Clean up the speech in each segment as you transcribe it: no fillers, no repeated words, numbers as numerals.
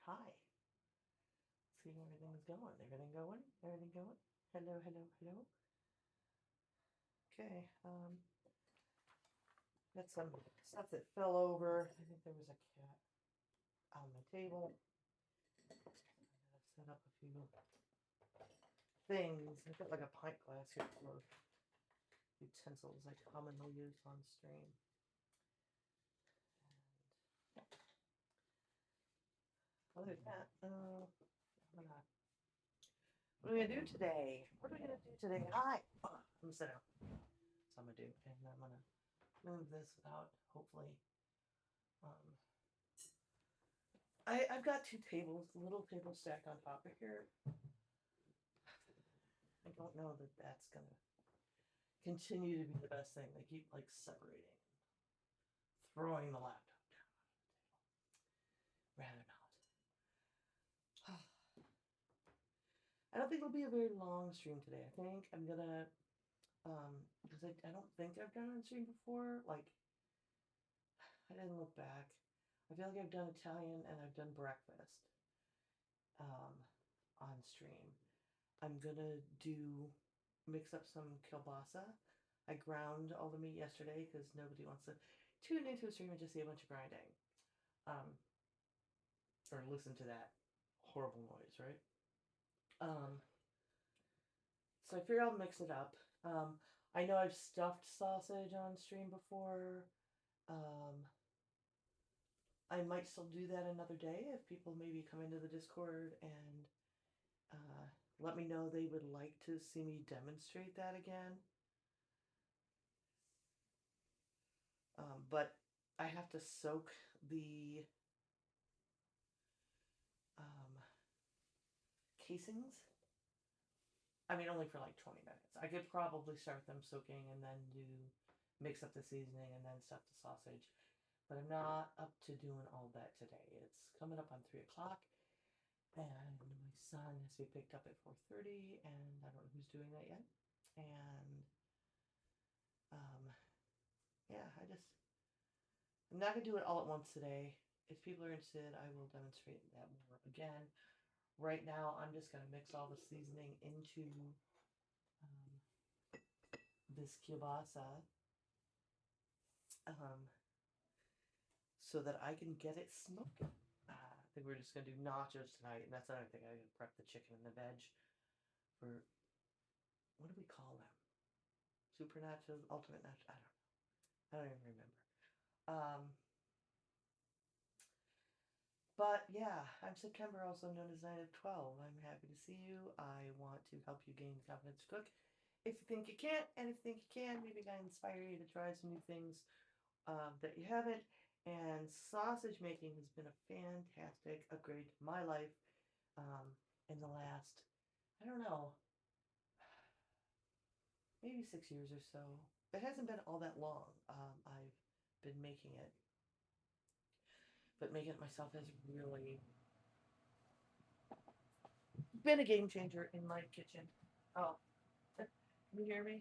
Hi. See how everything's going. Everything going? Everything going? Hello, hello, hello. Okay. Got some stuff that fell over. I think there was a cat on the table. I've set up a few things. I've got like a pint glass here full of utensils I commonly use on stream. And other than that, what are we gonna do today? What are we gonna do today? Hi. I'm gonna sit down. That's what I'm gonna do, and I'm gonna move this without hopefully. Um, I've got two tables, a little table stacked on top of here. I don't know that that's gonna continue to be the best thing. They keep like separating, throwing the laptop down on the table. Rather not. I don't think it'll be a very long stream today. I think I'm gonna because I don't think I've done on stream before. Like I didn't look back. I feel like I've done Italian and I've done breakfast um, on stream. I'm gonna do mix up some kielbasa. I ground all the meat yesterday because nobody wants to tune into a stream and just see a bunch of grinding, um, or listen to that horrible noise, right? Um, so I figure I'll mix it up. I know I've stuffed sausage on stream before. Um, I might still do that another day if people maybe come into the Discord and uh, let me know they would like to see me demonstrate that again. But I have to soak the um, casings. I mean, only for like 20 minutes. I could probably start them soaking and then mix up the seasoning and then stuff the sausage. But I'm not up to doing all that today. It's coming up on 3 o'clock, and my son has to be picked up at 4:30, and I don't know who's doing that yet. And um, yeah, I'm not gonna do it all at once today. If people are interested, I will demonstrate that more again. Right now, I'm just gonna mix all the seasoning into um, this kielbasa um, so that I can get it smoking. I think we're just gonna do nachos tonight, and that's another thing. I gotta prep the chicken and the veg for what do we call them? Super nachos, ultimate nachos. I don't even remember. Um, but yeah, I'm September, also known as Night of 12. I'm happy to see you. I want to help you gain confidence to cook. If you think you can't, and if you think you can, maybe I can inspire you to try some new things that you haven't. And sausage making has been a fantastic upgrade to my life um, in the last, I don't know, maybe 6 years or so. It hasn't been all that long. I've been making it, but making it myself has really been a game changer in my kitchen. Oh, can you hear me?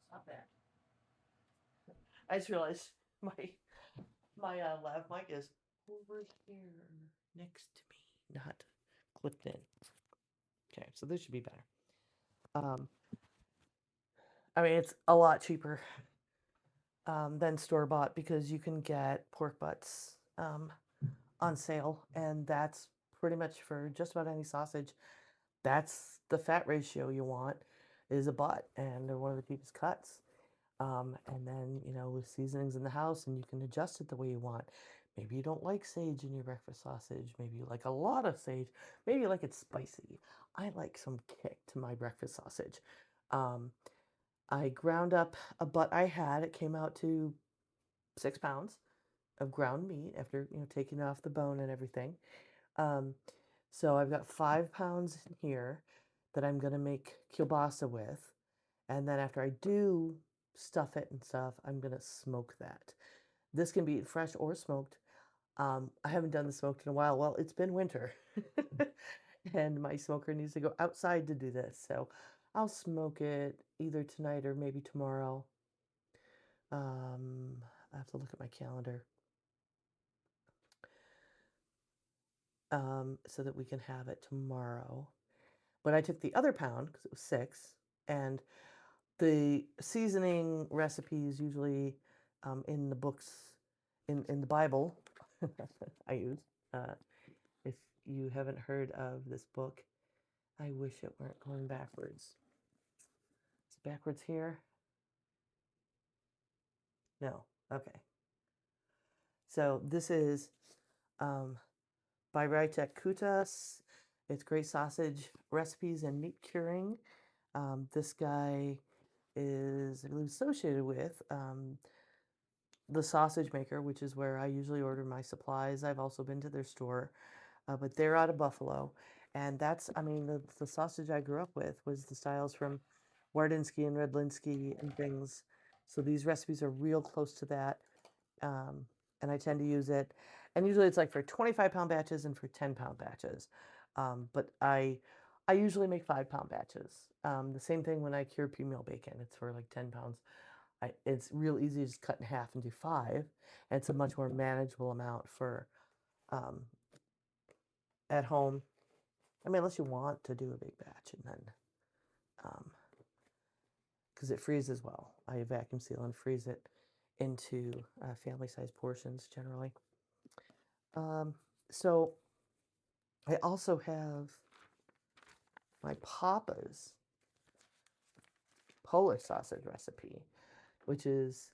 Stop that. I just realized my lav mic is over here next to me, not clipped in. Okay, so this should be better. Um, I mean, it's a lot cheaper than store bought because you can get pork butts on sale, and that's pretty much for just about any sausage. That's the fat ratio you want is a butt, and they're one of the cheapest cuts. And then, with seasonings in the house, and you can adjust it the way you want. Maybe you don't like sage in your breakfast sausage. Maybe you like a lot of sage. Maybe you like it spicy. I like some kick to my breakfast sausage. Um, I ground up a butt I had. It came out to 6 pounds of ground meat after, taking off the bone and everything. Um, so I've got 5 pounds in here that I'm going to make kielbasa with. And then after I do stuff it and stuff, I'm going to smoke that. This can be eaten fresh or smoked. I haven't done the smoked in a while. Well, it's been winter. And my smoker needs to go outside to do this. So I'll smoke it either tonight or maybe tomorrow. I have to look at my calendar. so that we can have it tomorrow. But I took the other pound because it was 6, and the seasoning recipes usually in the books, in the Bible, I use. Uh, if you haven't heard of this book, I wish it weren't going backwards. It's backwards here. No. Okay. So this is um, by Rajtek Kutas. It's great sausage recipes and meat curing. This guy is, I believe, associated with the sausage maker, which is where I usually order my supplies. I've also been to their store, but they're out of Buffalo. And that's, I mean, the sausage I grew up with was the styles from Wardinsky and Redlinsky and things. So these recipes are real close to that. Um, and I tend to use it. And usually it's like for 25-pound batches and for 10-pound batches. But I usually make 5-pound batches. The same thing when I cure pea meal bacon. It's for like 10 pounds. It's real easy to just cut in half and do 5. And it's a much more manageable amount for um, at home. I mean, unless you want to do a big batch, and then because it freezes well. I vacuum seal and freeze it into family-sized portions generally. So I also have my Papa's Polish sausage recipe, which is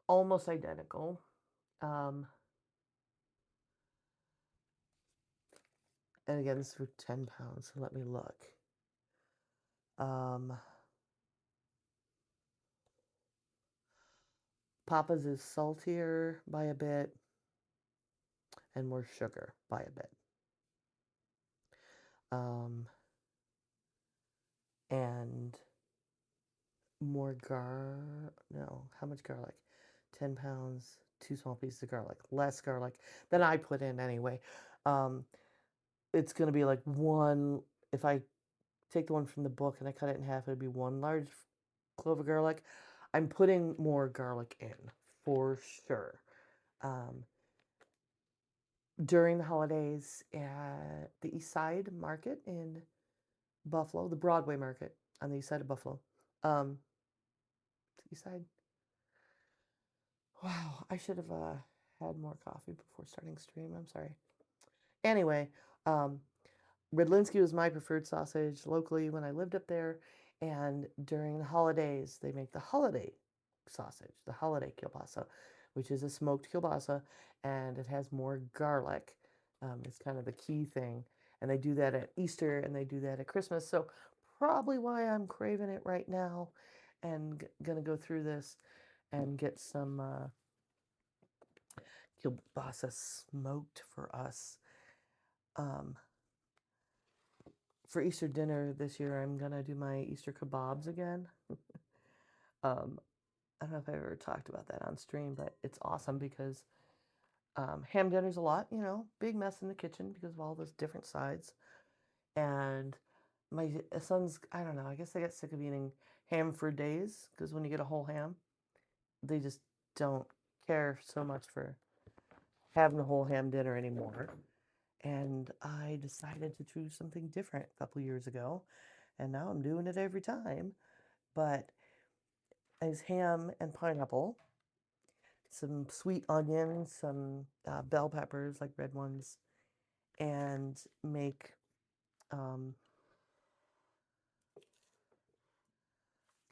almost identical. And again, this is for 10 pounds, so let me look. Papa's is saltier by a bit and more sugar by a bit. And more no, how much garlic? 10 pounds, 2 small pieces of garlic. Less garlic than I put in anyway. It's going to be like one, if I take the one from the book and I cut it in half, it would be 1 large clove of garlic. I'm putting more garlic in for sure. During the holidays at the East Side Market in Buffalo, the Broadway Market on the east side of Buffalo. East Side. Wow, I should have had more coffee before starting stream. I'm sorry. Anyway, Redlinsky was my preferred sausage locally when I lived up there, and during the holidays, they make the holiday sausage, the holiday kielbasa, which is a smoked kielbasa, and it has more garlic. It's kind of the key thing, and they do that at Easter and they do that at Christmas. So probably why I'm craving it right now, and gonna go through this and get some kielbasa smoked for us. For Easter dinner this year, I'm gonna do my Easter kebabs again. I don't know if I've ever talked about that on stream, but it's awesome because ham dinner's a lot, big mess in the kitchen because of all those different sides. And my sons, I don't know, I guess they got sick of eating ham for days because when you get a whole ham, they just don't care so much for having a whole ham dinner anymore. And I decided to choose something different a couple years ago, and now I'm doing it every time. But as ham and pineapple, some sweet onions, some bell peppers, like red ones, and make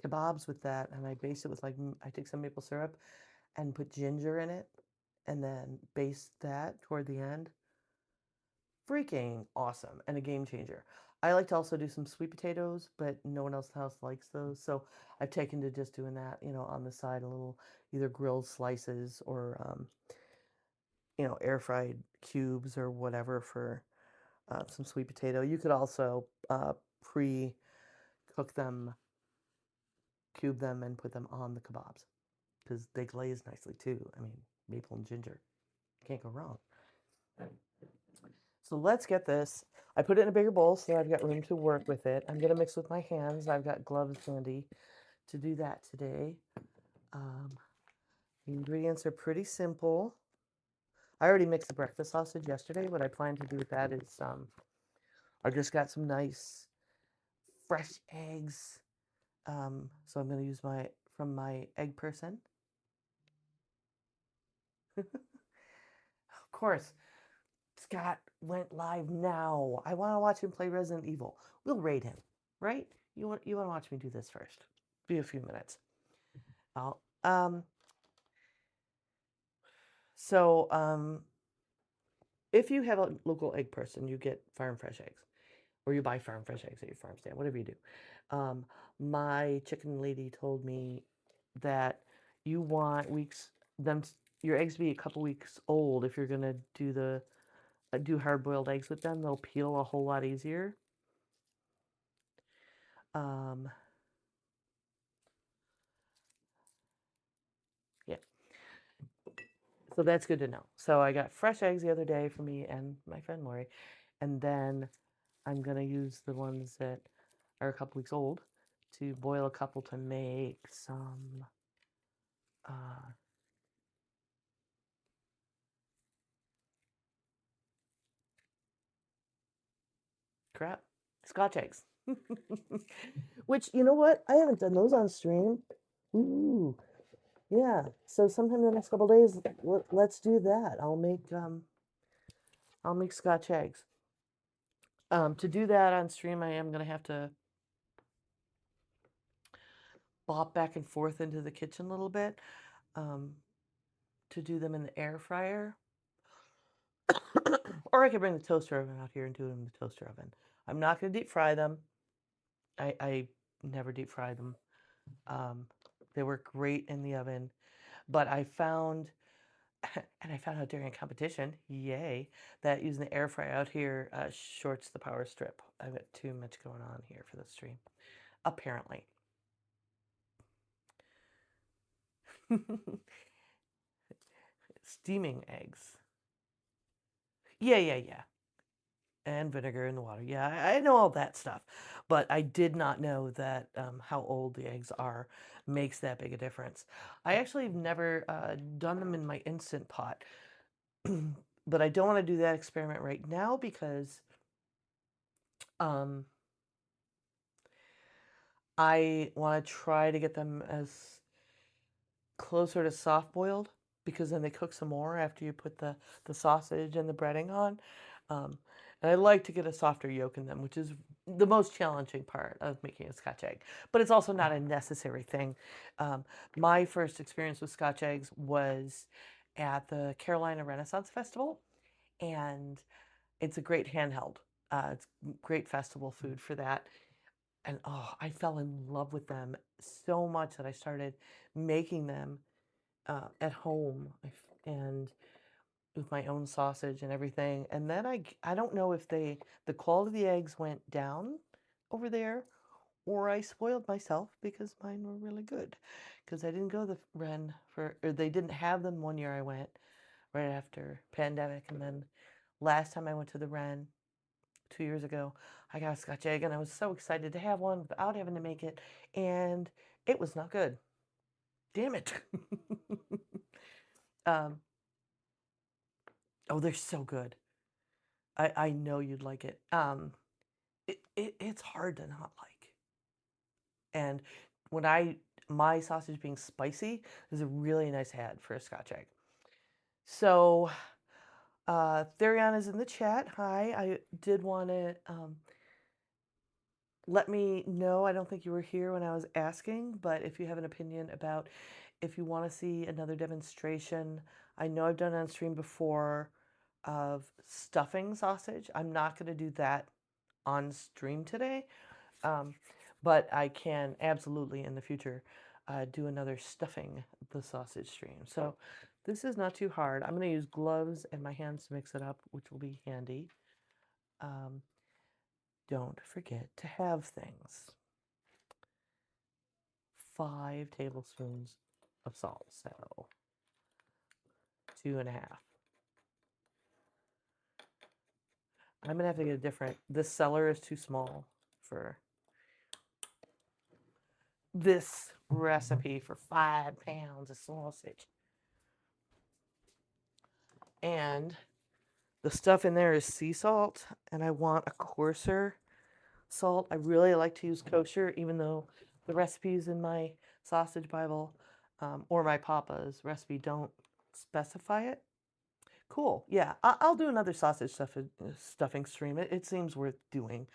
kebabs with that. And I base it with I take some maple syrup and put ginger in it, and then baste that toward the end. Freaking awesome and a game changer. I like to also do some sweet potatoes, but no one else in the house likes those. So I've taken to just doing that, on the side, a little either grilled slices or, air fried cubes or whatever for some sweet potato. You could also pre cook them, cube them, and put them on the kebabs because they glaze nicely too. I mean, maple and ginger. Can't go wrong. So let's get this. I put it in a bigger bowl so I've got room to work with it. I'm going to mix with my hands. I've got gloves handy to do that today. The ingredients are pretty simple. I already mixed the breakfast sausage yesterday. What I plan to do with that is I just got some nice fresh eggs. So I'm going to use from my egg person. Of course, Scott went live now. I want to watch him play Resident Evil. We'll raid him, right? You want to watch me do this first? Be a few minutes. I'll, so if you have a local egg person, you get farm fresh eggs, or you buy farm fresh eggs at your farm stand, whatever you do. My chicken lady told me that you want your eggs to be a couple weeks old if you're gonna do hard-boiled eggs with them. They'll peel a whole lot easier. Yeah, so that's good to know. So I got fresh eggs the other day for me and my friend Lori, and then I'm gonna use the ones that are a couple weeks old to boil a couple to make some crap, Scotch eggs. Which, you know what? I haven't done those on stream. Ooh, yeah. So sometime in the next couple days, let's do that. I'll make Scotch eggs. To do that on stream, I am gonna have to bop back and forth into the kitchen a little bit to do them in the air fryer. Or I could bring the toaster oven out here and do them in the toaster oven. I'm not going to deep fry them. I never deep fry them. They work great in the oven. But I found, and I found out during a competition, yay, that using the air fryer out here shorts the power strip. I've got too much going on here for the stream, apparently. Steaming eggs. Yeah. And vinegar in the water. Yeah, I know all that stuff, but I did not know that how old the eggs are makes that big a difference. I actually have never done them in my Instant Pot, but I don't want to do that experiment right now because I want to try to get them as closer to soft boiled because then they cook some more after you put the sausage and the breading on. And I like to get a softer yolk in them, which is the most challenging part of making a Scotch egg. But it's also not a necessary thing. My first experience with Scotch eggs was at the Carolina Renaissance Festival, and it's a great handheld. It's great festival food for that. And oh, I fell in love with them so much that I started making them at home and with my own sausage and everything. And then I don't know if the quality of the eggs went down over there or I spoiled myself because mine were really good. Because I didn't go to the Ren or they didn't have them one year I went right after pandemic. And then last time I went to the Ren 2 years ago, I got a Scotch egg and I was so excited to have one without having to make it. And it was not good. Damn it. Oh, they're so good. I know you'd like it. It's hard to not like. And my sausage being spicy is a really nice add for a Scotch egg. So, Therion is in the chat. Hi, I did want to let me know. I don't think you were here when I was asking, but if you have an opinion about if you want to see another demonstration, I know I've done it on stream before of stuffing sausage. I'm not going to do that on stream today, but I can absolutely in the future do another stuffing the sausage stream. So this is not too hard. I'm going to use gloves and my hands to mix it up, which will be handy. Don't forget to have things. 5 tablespoons of salt, so 2.5. I'm gonna have to get a different. This cellar is too small for this recipe for 5 pounds of sausage. And the stuff in there is sea salt, and I want a coarser salt. I really like to use kosher, even though the recipes in my sausage Bible or my Papa's recipe don't specify it. Cool. Yeah, I'll do another sausage stuffing stream. It seems worth doing.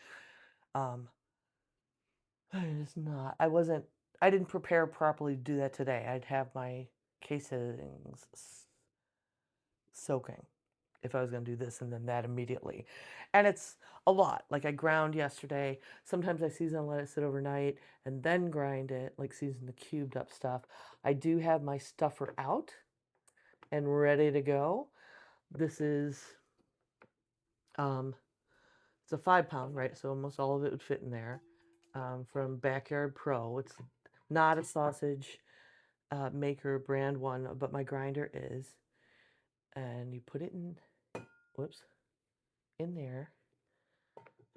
Um, it's not. I didn't prepare properly to do that today. I'd have my casings soaking if I was going to do this and then that immediately. And it's a lot. Like I ground yesterday. Sometimes I season and let it sit overnight and then grind it, like season the cubed up stuff. I do have my stuffer out and ready to go. This is it's a 5 pound, right? So almost all of it would fit in there. From Backyard Pro. It's not a sausage maker brand one, but my grinder is. And you put it in, whoops, in there,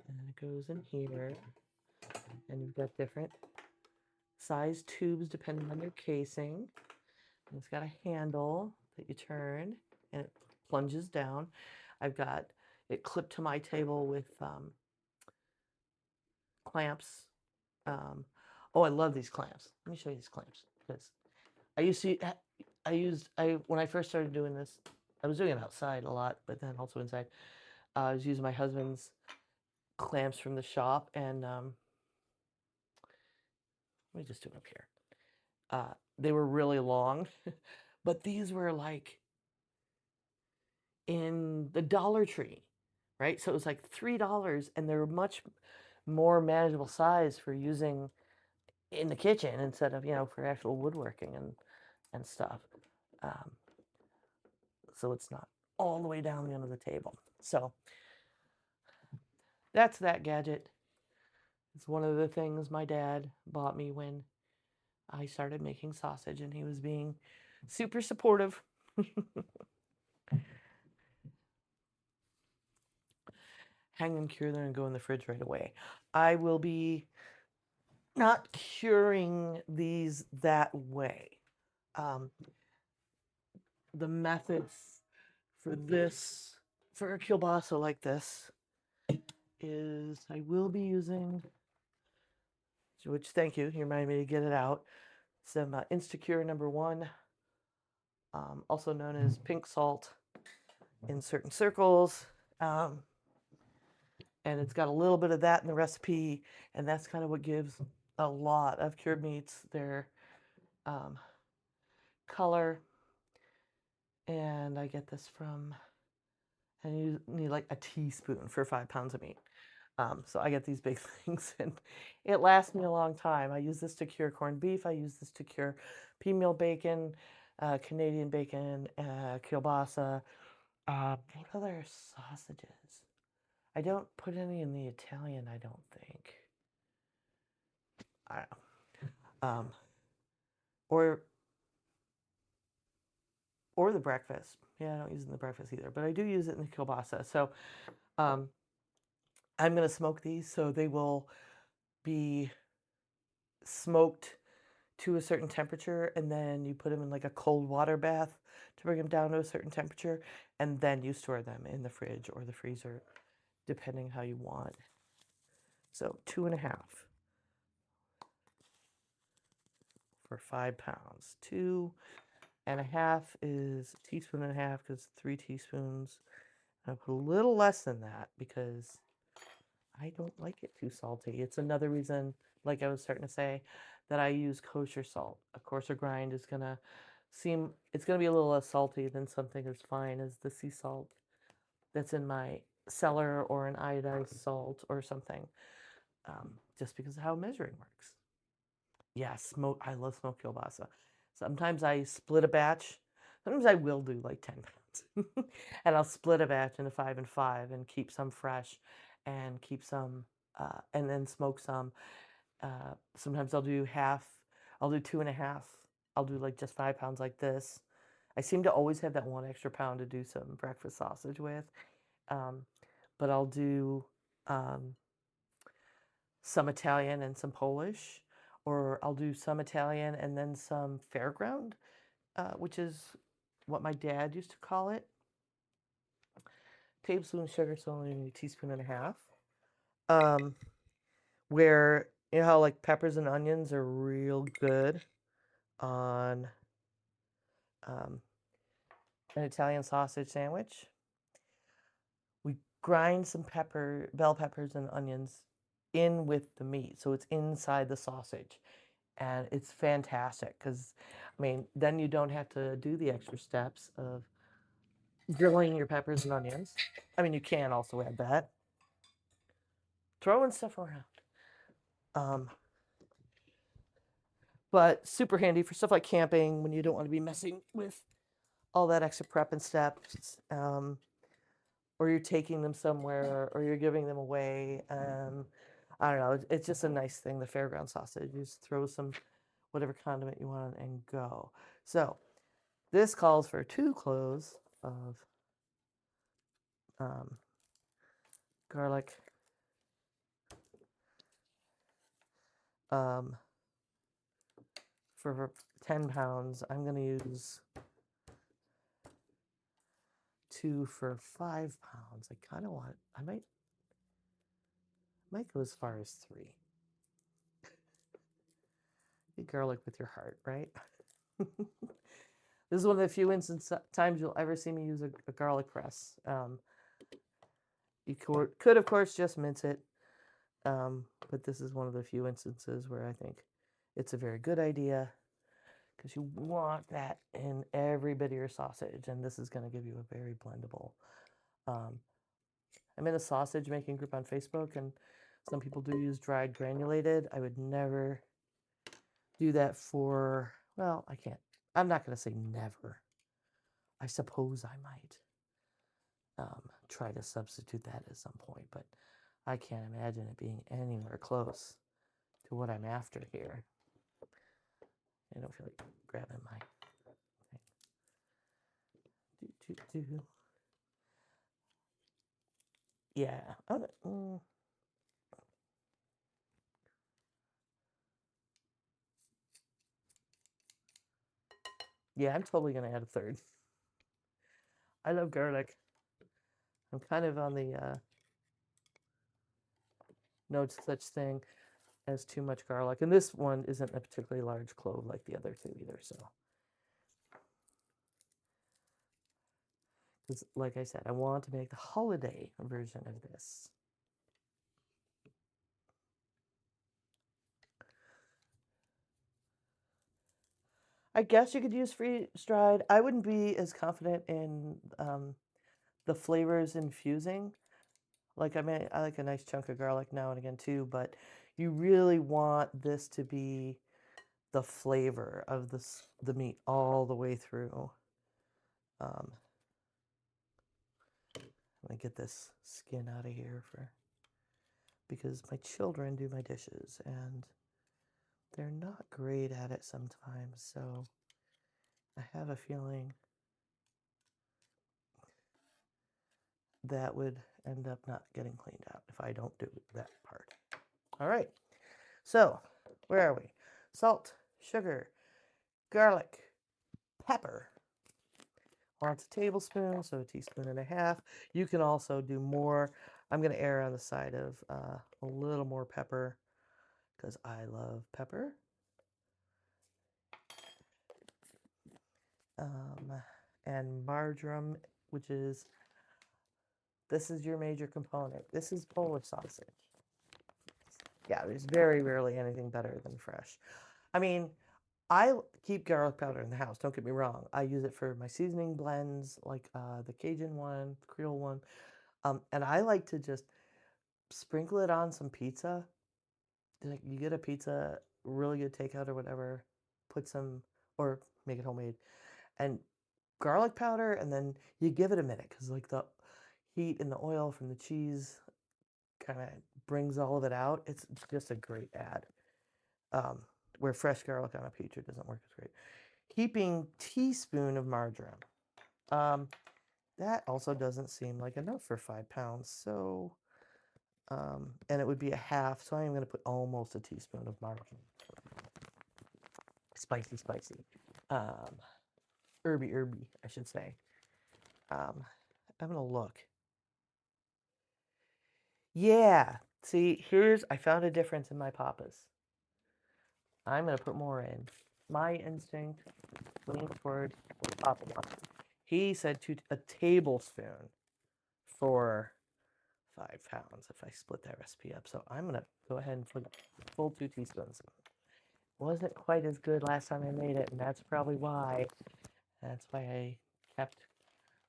and then it goes in here, and you've got different size tubes depending on your casing. And it's got a handle that you turn, and it plunges down. I've got it clipped to my table with clamps. Oh, I love these clamps. Let me show you these clamps because I when I first started doing this, I was doing it outside a lot, but then also inside. I was using my husband's clamps from the shop, and let me just do it up here. They were really long, but these were like in the Dollar Tree, right? So it was like $3, and they were much more manageable size for using in the kitchen instead of for actual woodworking and stuff. Um, so it's not all the way down the end of the table. So that's that gadget. It's one of the things my dad bought me when I started making sausage, and he was being super supportive. Hang and cure them and go in the fridge right away. I will be not curing these that way. The methods for this, for a kielbasa like this, is I will be using, which thank you, you reminded me to get it out, some Instacure #1, also known as pink salt in certain circles. And it's got a little bit of that in the recipe, and that's kind of what gives a lot of cured meats their color. And I get this from, and you need like a teaspoon for 5 pounds of meat. So I get these big things, and it lasts me a long time. I use this to cure corned beef. I use this to cure pea meal bacon, Canadian bacon, kielbasa. What other sausages? I don't put any in the Italian, I don't think. I don't know. Or the breakfast. Yeah, I don't use it in the breakfast either, but I do use it in the kielbasa. So I'm going to smoke these, so they will be smoked to a certain temperature, and then you put them in like a cold water bath to bring them down to a certain temperature, and then you store them in the fridge or the freezer, depending how you want. So 2.5 for 5 pounds. 2.5 is a teaspoon and a half because 3 teaspoons. I put a little less than that because I don't like it too salty. It's another reason, like I was starting to say, that I use kosher salt. A coarser grind is gonna it's gonna be a little less salty than something as fine as the sea salt that's in my cellar or an iodized salt or something, just because of how measuring works. Yeah, I love smoked kielbasa. Sometimes I split a batch. Sometimes I will do like 10 pounds. And I'll split a batch into 5 and 5 and keep some fresh and keep some, and then smoke some. Sometimes I'll do half, I'll do 2.5. I'll do like just 5 pounds like this. I seem to always have that 1 extra pound to do some breakfast sausage with. But I'll do some Italian and some Polish, or I'll do some Italian and then some fairground, which is what my dad used to call it. tablespoon of sugar, so only a teaspoon and a half. Um, where you know how like peppers and onions are real good on um, an Italian sausage sandwich. We grind some bell peppers and onions in with the meat, so it's inside the sausage, and it's fantastic because, I mean, then you don't have to do the extra steps of grilling your peppers and onions. I mean, you can also add that. Throwing stuff around. Um, but super handy for stuff like camping when you don't want to be messing with all that extra prep and steps. Or you're taking them somewhere, or you're giving them away. I don't know. It's just a nice thing. The fairground sausage. You just throw some whatever condiment you want and go. So this calls for 2 cloves of garlic. For 10 pounds, I'm going to use 2 for 5 pounds. I kind of want. I might go as far as 3. Eat garlic with your heart, right? This is one of the few times you'll ever see me use a garlic press. You could, of course, just mince it, but this is one of the few instances where I think it's a very good idea because you want that in every bit of your sausage, and this is going to give you a very blendable. I'm in a sausage making group on Facebook, and some people do use dried granulated. I would never do that for, well, I can't. I'm not going to say never. I suppose I might try to substitute that at some point, but I can't imagine it being anywhere close to what I'm after here. I don't feel like grabbing my thing. Yeah. Yeah, I'm totally going to add a third. I love garlic. I'm kind of on the no such thing as too much garlic. And this one isn't a particularly large clove like the other 2 either, so. Because, like I said, I want to make the holiday version of this. I guess you could use freeze-dried. I wouldn't be as confident in the flavors infusing. Like, I mean, I like a nice chunk of garlic now and again too, but you really want this to be the flavor of the meat all the way through. I'm gonna get this skin out of here because my children do my dishes and they're not great at it sometimes, so I have a feeling that would end up not getting cleaned out if I don't do that part. All right, so where are we? Salt, sugar, garlic, pepper. Wants a tablespoon, so a teaspoon and a half. You can also do more. I'm going to err on the side of a little more pepper because I love pepper. And marjoram, which is, this is your major component. This is Polish sausage. Yeah, there's very rarely anything better than fresh. I mean, I keep garlic powder in the house, don't get me wrong. I use it for my seasoning blends, like the Cajun one, the Creole one. And I like to just sprinkle it on some pizza. Like you get a pizza, really good takeout or whatever, put some, or make it homemade, and garlic powder, and then you give it a minute because like the heat and the oil from the cheese kind of brings all of it out. It's just a great add. Where fresh garlic on a pizza doesn't work as great. Heaping teaspoon of marjoram. That also doesn't seem like enough for 5 pounds. So, and it would be a half. So I am going to put almost a teaspoon of marjoram. Spicy, spicy. Herby, I should say. I'm going to look Yeah. See, I found a difference in my papas. I'm going to put more in. My instinct leans toward what Papa wants. He said a tablespoon for 5 pounds if I split that recipe up. So I'm going to go ahead and put full 2 teaspoons. Wasn't quite as good last time I made it, and that's probably why. That's why I kept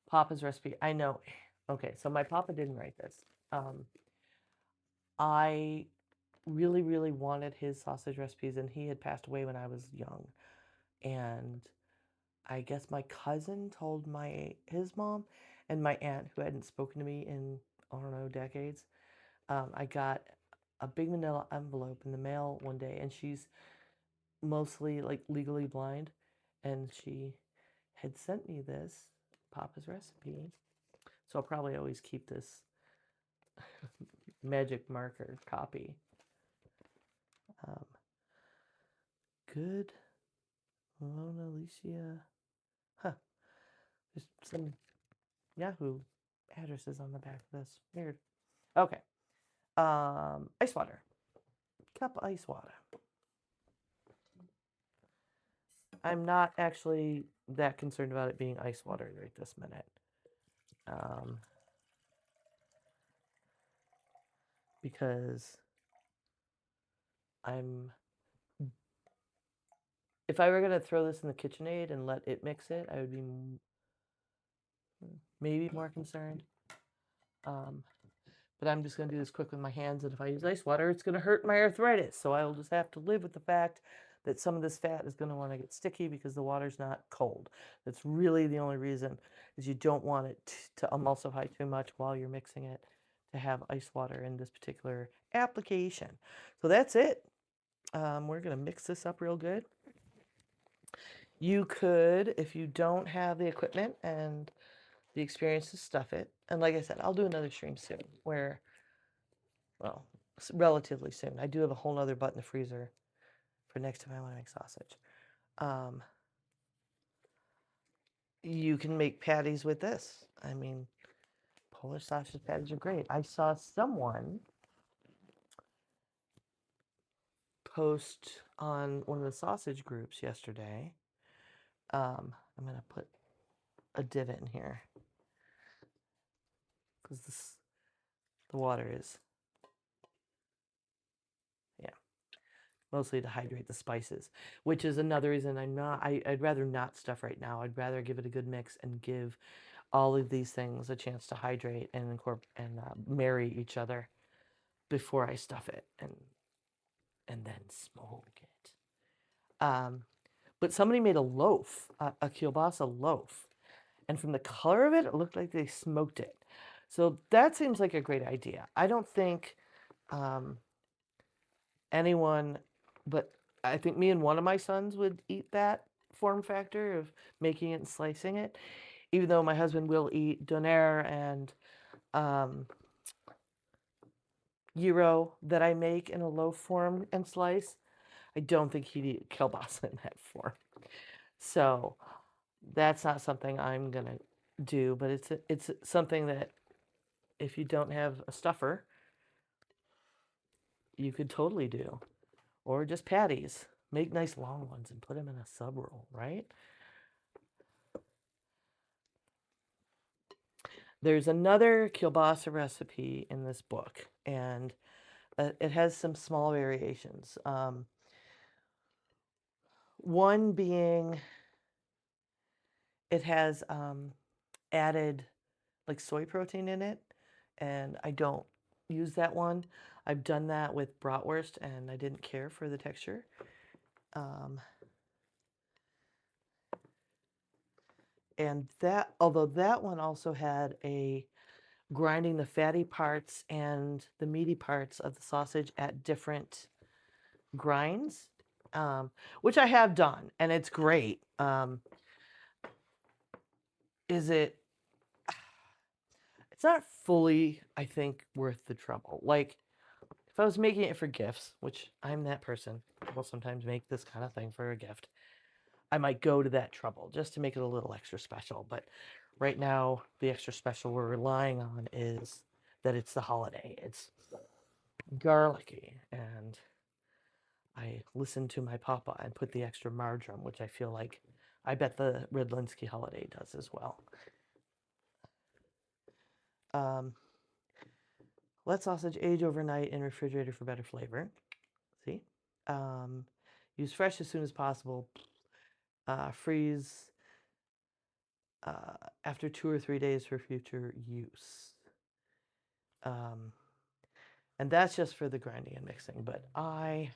Papa's recipe. I know. Okay, so my Papa didn't write this. I really, really wanted his sausage recipes, and he had passed away when I was young. And I guess my cousin told his mom and my aunt, who hadn't spoken to me in, I don't know, decades. I got a big manila envelope in the mail one day, and she's mostly like legally blind, and she had sent me this Papa's recipe. So I'll probably always keep this magic marker copy. Um, Good Mona Alicia. Huh. There's some Yahoo addresses on the back of this. Weird. Okay. Ice water. Cup ice water. I'm not actually that concerned about it being ice water right this minute. Because if I were going to throw this in the KitchenAid and let it mix it, I would be maybe more concerned. But I'm just going to do this quick with my hands, and if I use ice water, it's going to hurt my arthritis. So I will just have to live with the fact that some of this fat is going to want to get sticky because the water's not cold. That's really the only reason, is you don't want it to emulsify too much while you're mixing it, to have ice water in this particular application. So that's it. We're going to mix this up real good. You could, if you don't have the equipment and the experience to stuff it, and like I said, I'll do another stream soon where, well, relatively soon. I do have a whole other butt in the freezer for next time I want to make sausage. You can make patties with this. I mean, Polish sausage patties are great. I saw someone post on one of the sausage groups yesterday. I'm going to put a divot in here because the water is, yeah, mostly to hydrate the spices, which is another reason I'd rather not stuff right now. I'd rather give it a good mix and give all of these things a chance to hydrate and marry each other before I stuff it and then smoke it. But somebody made a loaf, a kielbasa loaf, and from the color of it, it looked like they smoked it. So that seems like a great idea. I don't think anyone, but I think me and one of my sons would eat that form factor of making it and slicing it, even though my husband will eat doner and gyro that I make in a loaf form and slice. I don't think he'd eat kielbasa in that form. So that's not something I'm gonna do, but it's something that if you don't have a stuffer, you could totally do, or just patties. Make nice long ones and put them in a sub roll, right? There's another kielbasa recipe in this book, and it has some small variations. One being it has added like soy protein in it, and I don't use that one. I've done that with bratwurst, and I didn't care for the texture. And that, although that one also had a grinding the fatty parts and the meaty parts of the sausage at different grinds, which I have done, and it's great. Is it? It's not fully, I think, worth the trouble. Like, if I was making it for gifts, which I'm that person, I will sometimes make this kind of thing for a gift, I might go to that trouble just to make it a little extra special. But right now, the extra special we're relying on is that it's the holiday. It's garlicky, and I listen to my papa and put the extra marjoram, which I feel like I bet the Redlinsky holiday does as well. Um, let sausage age overnight in refrigerator for better flavor. See? Um, use fresh as soon as possible. Freeze after 2 or 3 days for future use. And that's just for the grinding and mixing. But I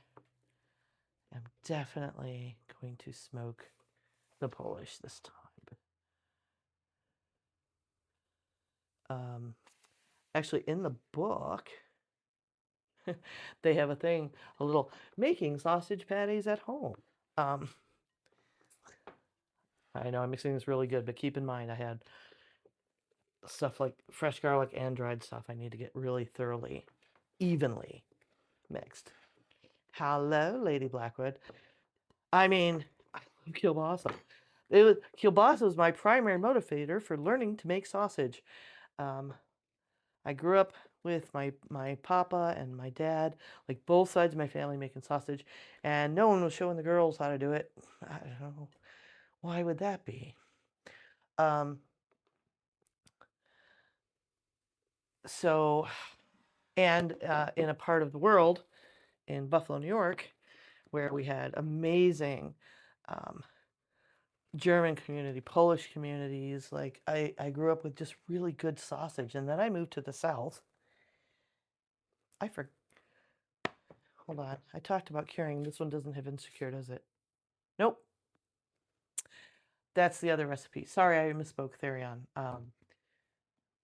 am definitely going to smoke the Polish this time. Actually, in the book, they have a little making sausage patties at home. Um, I know I'm mixing this really good, but keep in mind I had stuff like fresh garlic and dried stuff. I need to get really thoroughly, evenly mixed. Hello, Lady Blackwood. I mean, I love kielbasa. Kielbasa was my primary motivator for learning to make sausage. I grew up with my papa and my dad, like both sides of my family making sausage, and no one was showing the girls how to do it. I don't know. Why would that be? So, and in a part of the world, in Buffalo, New York, where we had amazing German community, Polish communities. Like I grew up with just really good sausage, and then I moved to the South. I forgot. Hold on. I talked about curing. This one doesn't have insecure, does it? Nope. That's the other recipe. Sorry, I misspoke, Therion.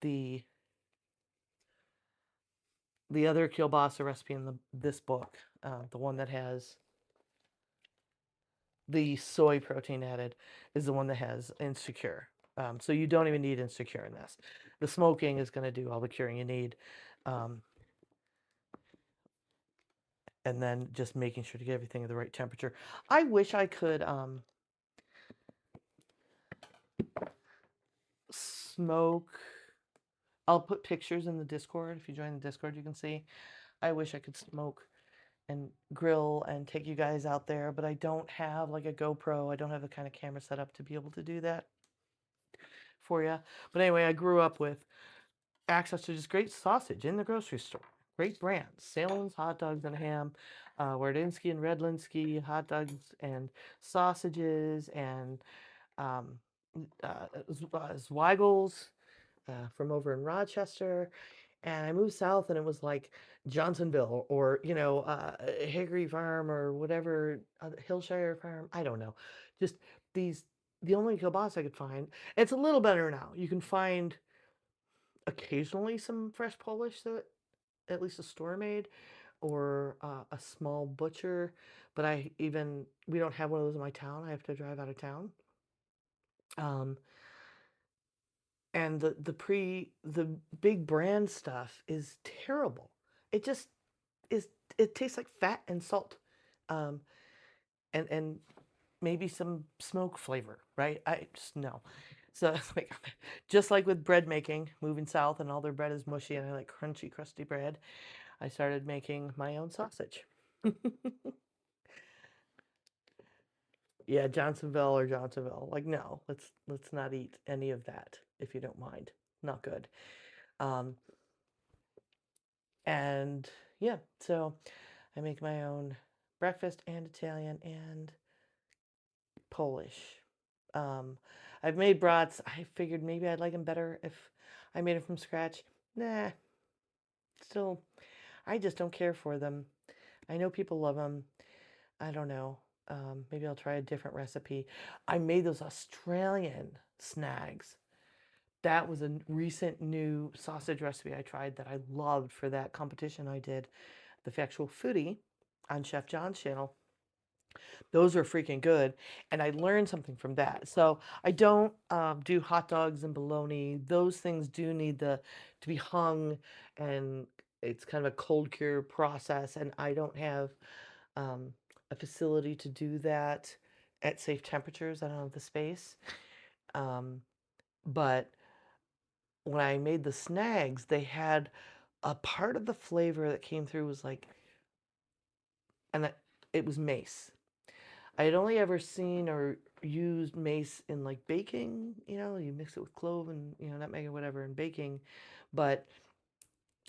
The the other kielbasa recipe in this book, the one that has the soy protein added, is the one that has insecure. So you don't even need insecure in this. The smoking is going to do all the curing you need. And then just making sure to get everything at the right temperature. I wish I could smoke. I'll put pictures in the Discord. If you join the Discord, you can see. I wish I could smoke and grill and take you guys out there, but I don't have like a GoPro. I don't have the kind of camera set up to be able to do that for you. But anyway, I grew up with access to just great sausage in the grocery store. Great brands. Salem's Hot Dogs and Ham, Wardinsky and Redlinsky hot dogs and sausages, and Zweigel's from over in Rochester. And I moved south, and it was like Johnsonville or, Hickory Farm or whatever, Hillshire Farm. I don't know. Just the only kielbasa I could find. It's a little better now. You can find occasionally some fresh Polish that at least a store made or a small butcher. But we don't have one of those in my town. I have to drive out of town. And the big brand stuff is terrible. It just is. It tastes like fat and salt, and maybe some smoke flavor, right? I just no. So it's like, just like with bread making, moving south and all their bread is mushy and I like crunchy, crusty bread, I started making my own sausage. Yeah, Johnsonville. Like, no, let's not eat any of that if you don't mind. Not good. Um, and yeah, so I make my own breakfast and Italian and Polish. Um, I've made brats. I figured maybe I'd like them better if I made them from scratch. Nah, still, I just don't care for them. I know people love them. I don't know. Maybe I'll try a different recipe. I made those Australian snags. That was a recent new sausage recipe I tried that I loved for that competition I did, the Factual Foodie on Chef John's channel. Those are freaking good, and I learned something from that. So I don't do hot dogs and bologna. Those things do need to be hung, and it's kind of a cold cure process, and I don't have a facility to do that at safe temperatures. I don't have the space. But when I made the snags, they had a part of the flavor that came through was like, and it was mace. I had only ever seen or used mace in like baking, you mix it with clove and, nutmeg or whatever in baking, but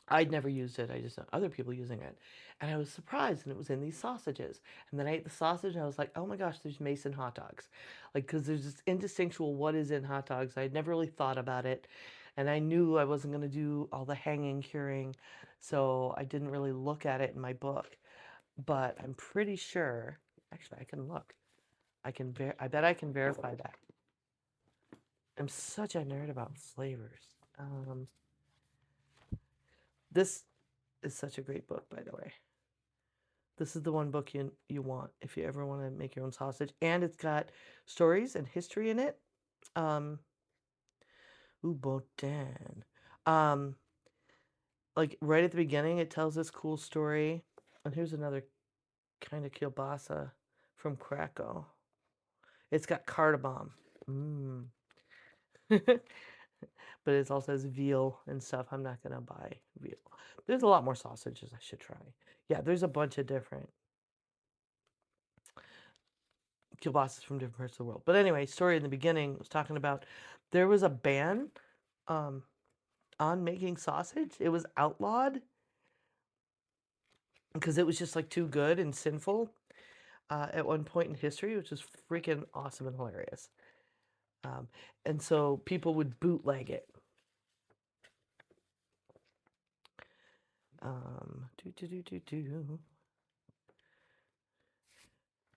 I'd never used it. I just saw other people using it. And I was surprised, and it was in these sausages. And then I ate the sausage, and I was like, oh my gosh, there's mace in hot dogs. Like, because there's this indistinguishable what is in hot dogs. I had never really thought about it. And I knew I wasn't going to do all the hanging, curing. So I didn't really look at it in my book. But I'm pretty sure, actually, I can look. I bet I can verify that. I'm such a nerd about flavors. This is such a great book, by the way. This is the one book you want if you ever want to make your own sausage. And it's got stories and history in it. Boudin. Like right at the beginning, it tells this cool story. And here's another kind of kielbasa from Krakow. It's got cardamom. But it also has veal and stuff. I'm not going to buy veal. There's a lot more sausages I should try. Yeah, there's a bunch of different kielbasas from different parts of the world. But anyway, story in the beginning was talking about there was a ban on making sausage. It was outlawed because it was just like too good and sinful at one point in history, which is freaking awesome and hilarious. And so people would bootleg it.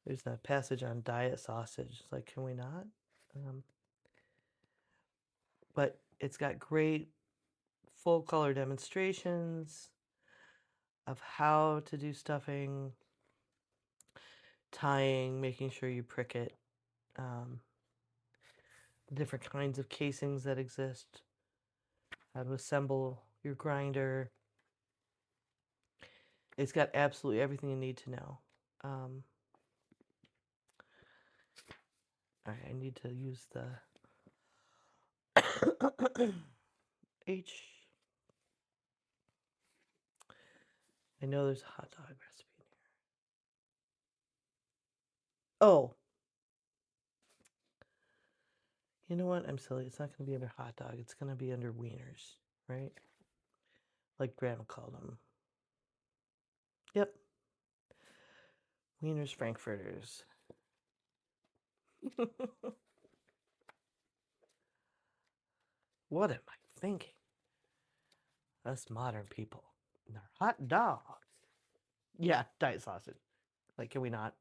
There's that passage on diet sausage. It's like, can we not? But it's got great full color demonstrations of how to do stuffing, tying, making sure you prick it, different kinds of casings that exist, how to assemble your grinder. It's got absolutely everything you need to know. All right, I need to use the H. I know there's a hot dog recipe in here. Oh, you know what? I'm silly. It's not going to be under hot dog. It's going to be under wieners, right? Like Grandma called them. Yep. Wieners Frankfurters. What am I thinking? Us modern people. They're hot dogs. Yeah, diet sausage. Like, can we not?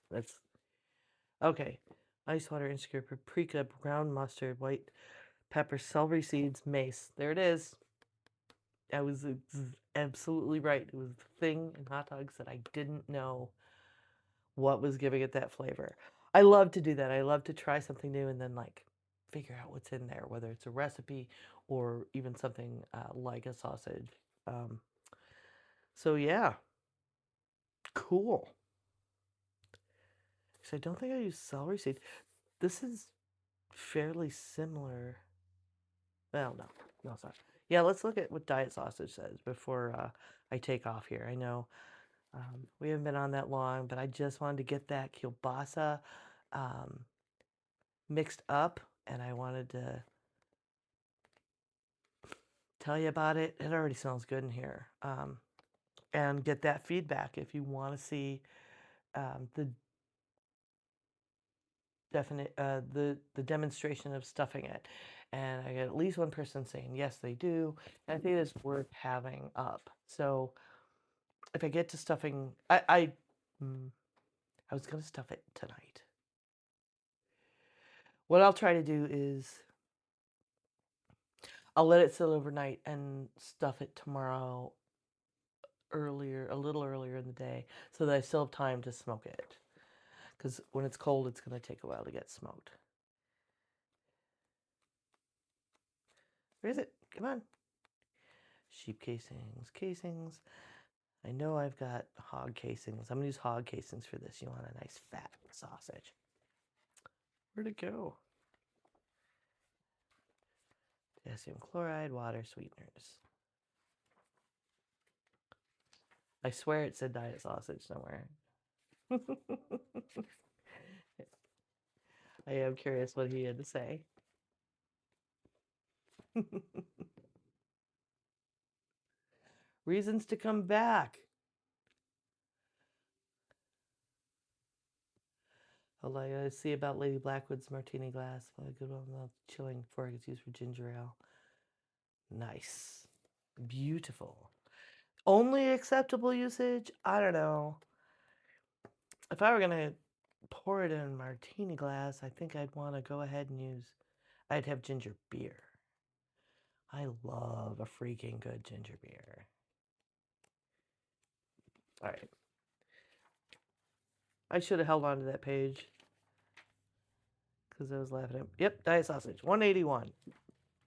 That's okay. Ice water, insecure, paprika, brown mustard, white pepper, celery seeds, mace. There it is. I was absolutely right. It was the thing in hot dogs that I didn't know what was giving it that flavor. I love to do that. I love to try something new and then like figure out what's in there, whether it's a recipe or even something like a sausage. So yeah, cool. So I don't think I use celery seed. This is fairly similar. Well, no, it's not. Yeah, let's look at what diet sausage says before I take off here. I know we haven't been on that long, but I just wanted to get that kielbasa mixed up, and I wanted to tell you about it. It already smells good in here. And get that feedback if you want to see the demonstration of stuffing it. And I got at least one person saying yes, they do. And I think it's worth having up. So if I get to stuffing, I was going to stuff it tonight. What I'll try to do is I'll let it sit overnight and stuff it tomorrow a little earlier in the day, so that I still have time to smoke it. Because when it's cold, it's going to take a while to get smoked. Where is it? Come on. Sheep casings. I know I've got hog casings. I'm going to use hog casings for this. You want a nice fat sausage. Where'd it go? Potassium chloride, water, sweeteners. I swear it said diet sausage somewhere. I am curious what he had to say. Reasons to come back. All I see about Lady Blackwood's martini glass. A good one, chilling before it gets used for ginger ale. Nice. Beautiful. Only acceptable usage? I don't know. If I were going to pour it in a martini glass, I think I'd want to go ahead and I'd have ginger beer. I love a freaking good ginger beer. All right. I should have held on to that page because I was laughing at. Yep, diet sausage, 181.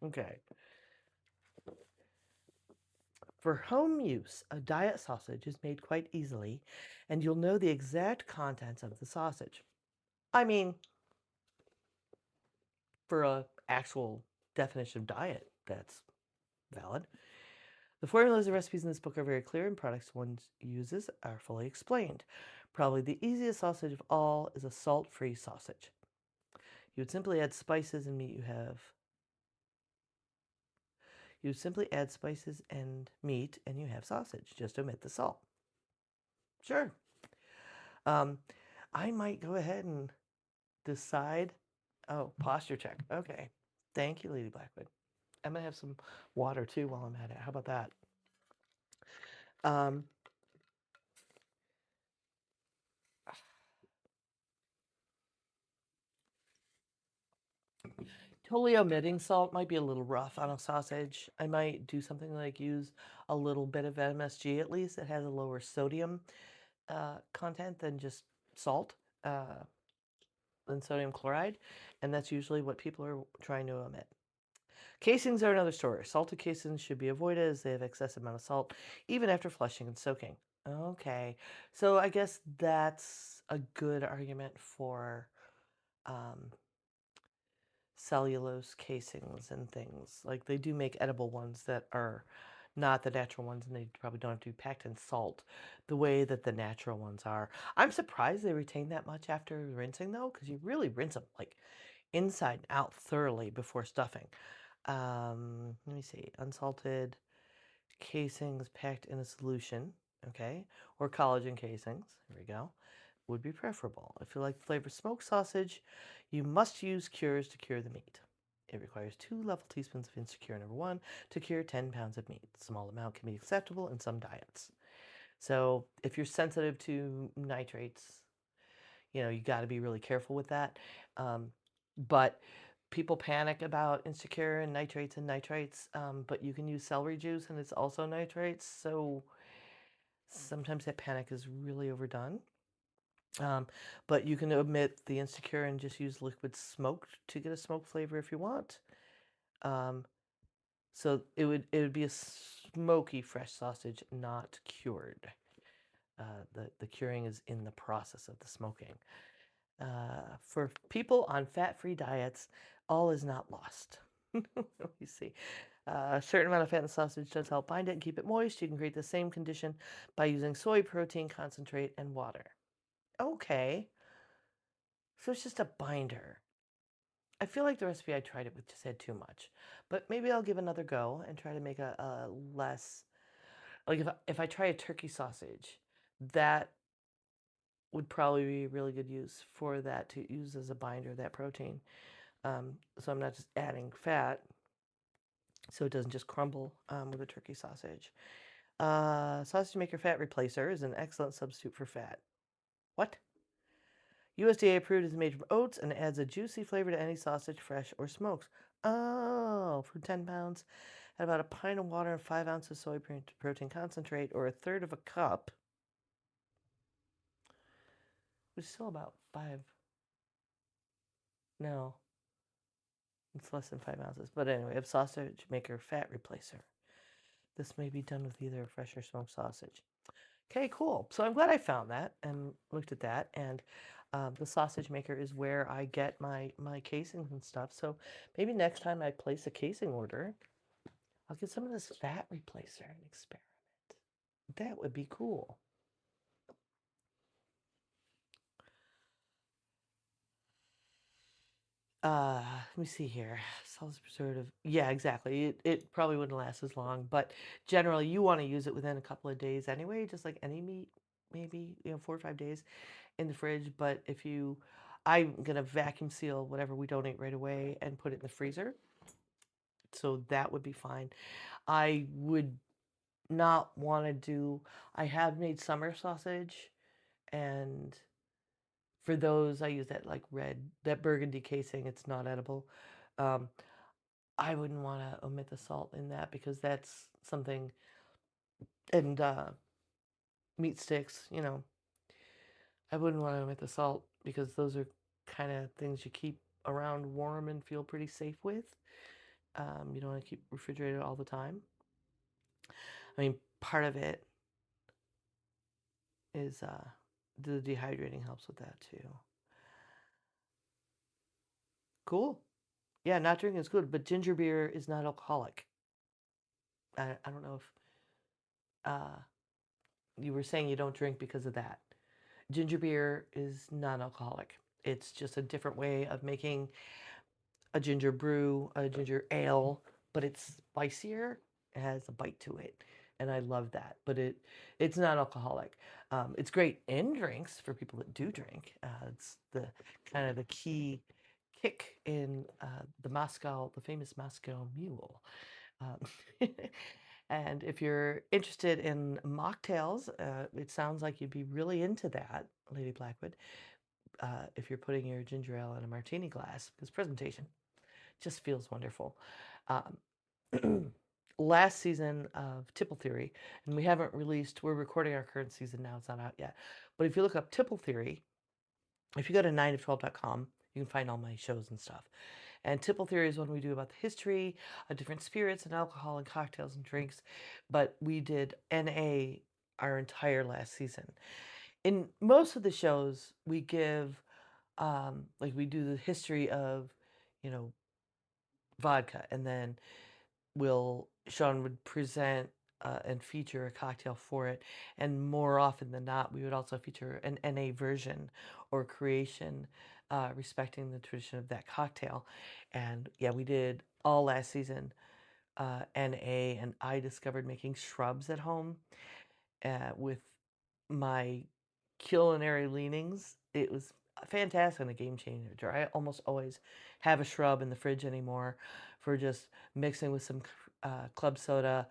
Okay. For home use, a diet sausage is made quite easily, and you'll know the exact contents of the sausage. I mean, for an actual definition of diet, that's valid. The formulas and recipes in this book are very clear, and products one uses are fully explained. Probably the easiest sausage of all is a salt-free sausage. You would simply add spices and meat you have. You would simply add spices and meat, and you have sausage. Just omit the salt. Sure. I might go ahead and decide. Oh, posture check. Okay. Thank you, Lady Blackwood. I'm gonna have some water too while I'm at it. How about that? Um, Totally omitting salt might be a little rough on a sausage. I might do something like use a little bit of MSG at least. It has a lower sodium content than just salt, than sodium chloride, and that's usually what people are trying to omit. Casings are another story. Salted casings should be avoided as they have excessive amount of salt, even after flushing and soaking. Okay, so I guess that's a good argument for um, cellulose casings and things. Like they do make edible ones that are not the natural ones, and they probably don't have to be packed in salt the way that the natural ones are. I'm surprised they retain that much after rinsing though, because you really rinse them like inside and out thoroughly before stuffing. Let me see, unsalted casings packed in a solution, okay, or collagen casings. Here we go. Would be preferable. If you like flavored smoked sausage, you must use cures to cure the meat. It requires 2 level teaspoons of Insecure number 1 to cure 10 pounds of meat. A small amount can be acceptable in some diets. So if you're sensitive to nitrates, you got to be really careful with that. But people panic about Insecure and nitrates, but you can use celery juice and it's also nitrates. So sometimes that panic is really overdone. But you can omit the Insecure and just use liquid smoked to get a smoke flavor if you want. So it would be a smoky fresh sausage, not cured. The curing is in the process of the smoking. For people on fat-free diets, all is not lost. Let me see. A certain amount of fat in the sausage does help bind it and keep it moist. You can create the same condition by using soy protein concentrate and water. Okay. So it's just a binder. I feel like the recipe I tried it with just had too much. But maybe I'll give another go and try to make a less... Like if I try a turkey sausage, that would probably be really good use for that to use as a binder, that protein. So I'm not just adding fat, so it doesn't just crumble with a turkey sausage. Sausage maker fat replacer is an excellent substitute for fat. What? USDA approved is made from oats and adds a juicy flavor to any sausage, fresh or smoked. Oh, for 10 pounds, add about a pint of water and 5 ounces soy protein concentrate, or a third of a cup, which is still about 5. No, it's less than 5 ounces. But anyway, of sausage maker fat replacer. This may be done with either fresh or smoked sausage. Okay, cool. So I'm glad I found that and looked at that. And the sausage maker is where I get my casings and stuff. So maybe next time I place a casing order, I'll get some of this fat replacer and experiment. That would be cool. Let me see here. Salsa preservative. Yeah, exactly. It probably wouldn't last as long, but generally you want to use it within a couple of days anyway, just like any meat, maybe, 4 or 5 days in the fridge. But I'm gonna vacuum seal whatever we donate right away and put it in the freezer. So that would be fine. I would not want to do, I have made summer sausage, and for those I use that burgundy casing. It's not edible. Um, I wouldn't want to omit the salt in that because that's something, and meat sticks, I wouldn't want to omit the salt because those are kind of things you keep around warm and feel pretty safe with. You don't want to keep refrigerated all the time. I mean, part of it is the dehydrating helps with that too. Cool. Yeah, not drinking is good, but ginger beer is not alcoholic. I don't know if uh, you were saying you don't drink because of that. Ginger beer is non alcoholic. It's just a different way of making a ginger brew, a ginger ale, but it's spicier. It has a bite to it, and I love that. But it's not alcoholic. It's great in drinks for people that do drink. It's the kind of the key kick in the famous Moscow Mule. Um, and if you're interested in mocktails, it sounds like you'd be really into that, Lady Blackwood. If you're putting your ginger ale in a martini glass, because presentation just feels wonderful. Um, last season of Tipple Theory, and we're recording our current season now, it's not out yet. But if you look up Tipple Theory, if you go to 9of12.com, you can find all my shows and stuff. And Tipple Theory is one we do about the history of different spirits and alcohol and cocktails and drinks. But we did NA our entire last season. In most of the shows, we give, we do the history of, you know, vodka, and then Sean would present and feature a cocktail for it. And more often than not, we would also feature an NA version or creation respecting the tradition of that cocktail. And yeah, we did all last season NA, and I discovered making shrubs at home with my culinary leanings. It was fantastic and a game changer. I almost always have a shrub in the fridge anymore for just mixing with some club soda.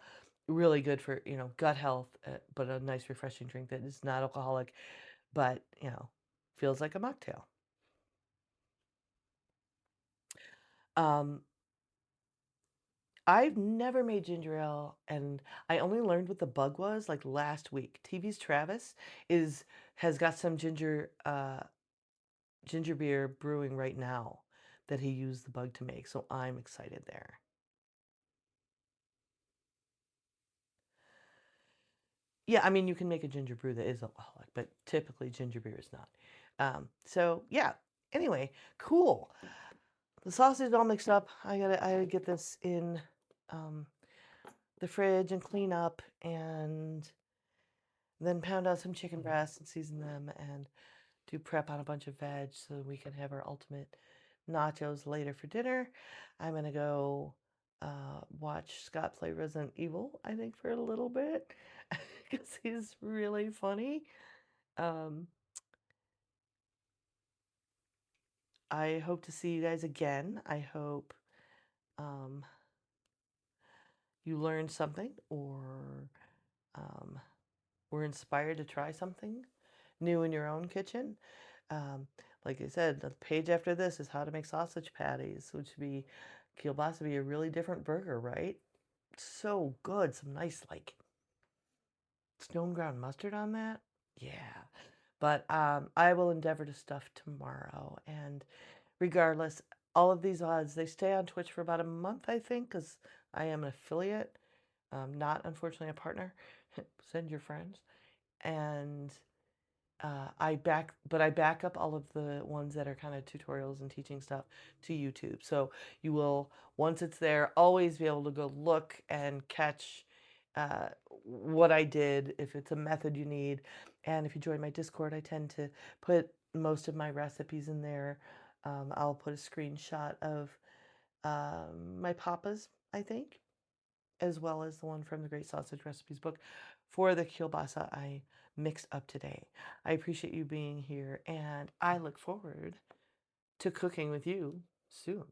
Really good for gut health, but a nice refreshing drink that is not alcoholic, but feels like a mocktail. Um, I've never made ginger ale, and I only learned what the bug was like last week. TV's Travis is has got some ginger beer brewing right now that he used the bug to make, so I'm excited there. Yeah, I mean you can make a ginger brew that is alcoholic, but typically ginger beer is not. So yeah. Anyway, cool. The sausage is all mixed up. I gotta get this in um, the fridge and clean up, and then pound out some chicken breasts and season them, and do prep on a bunch of veg so we can have our ultimate nachos later for dinner. I'm gonna go watch Scott play Resident Evil, I think, for a little bit because he's really funny. Um, I hope to see you guys again. I hope um, you learned something, or um, were inspired to try something new in your own kitchen. Um, like I said, the page after this is how to make sausage patties, which would be Kielbasa would be a really different burger, right? So good. Some nice stone ground mustard on that. Yeah. But I will endeavor to stuff tomorrow. And regardless, all of these odds, they stay on Twitch for about a month, I think, because I am an affiliate, not unfortunately a partner. Send your friends. And I back up all of the ones that are kind of tutorials and teaching stuff to YouTube. So you will, once it's there, always be able to go look and catch what I did, if it's a method you need. And if you join my Discord, I tend to put most of my recipes in there. I'll put a screenshot of my papas, I think, as well as the one from the Great Sausage Recipes book for the kielbasa I mixed up today. I appreciate you being here, and I look forward to cooking with you soon.